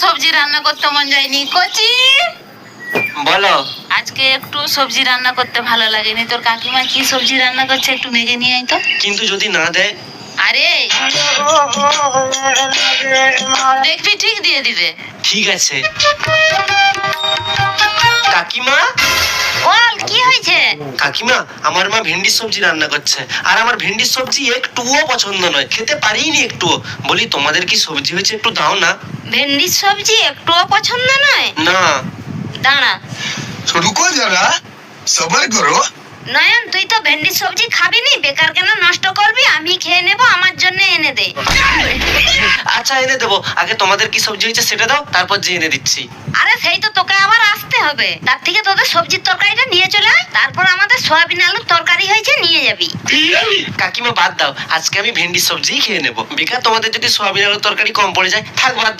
সবজি রান্না করতে মন যায়নি। কচি, বলো। আজকে একটু সবজি রান্না করতে ভালো লাগেনি। তোর কাকিমা কি সবজি রান্না করছে একটু মেখে নিয়ে আয় তো। কিন্তু যদি না দেয়? আরে দেখবি ঠিক দিয়ে দিবে। ঠিক আছে। কাকিমা, বল কি হয়েছে? কাকিমা, আমার মা ভেন্ডির সবজি রান্না করছে, আর আমার ভেন্ডির সবজি একটুও পছন্দ নয়, খেতে পারিনি একটুও। বলি তোমাদের কি সবজি হয়েছে একটু দাও না। ভেন্ডির সবজি একটুও পছন্দ নয়? না। দাঁড়া, रुको जरा सबर करो। নয়ন তুই তো ভেন্ডির সবজি খাবি নি, বেকার কেন নষ্ট করবি? আমি খেয়ে নেবো, আমার জন্য এনে দে। আচ্ছা এনে দেবো, আগে তোমাদের কি সবজি হয়েছে সেটা দাও, তারপর যে এনে দিচ্ছি। আরে সেই তো তোকে আবার আসতে হবে। তার থেকে তোদের সবজির তরকারিটা নিয়ে চলে আয়, তারপর আমাদের সয়াবিন আলুর তরকারি হয়েছে নিয়ে যাবি। কাকিমা বাদ দাও, আজকে আমি ভেন্ডির সবজি খেয়ে নেবো। বেকার তোমাদের যদি সয়াবিন আলুর তরকারি কম পড়ে যায়, থাক বাদ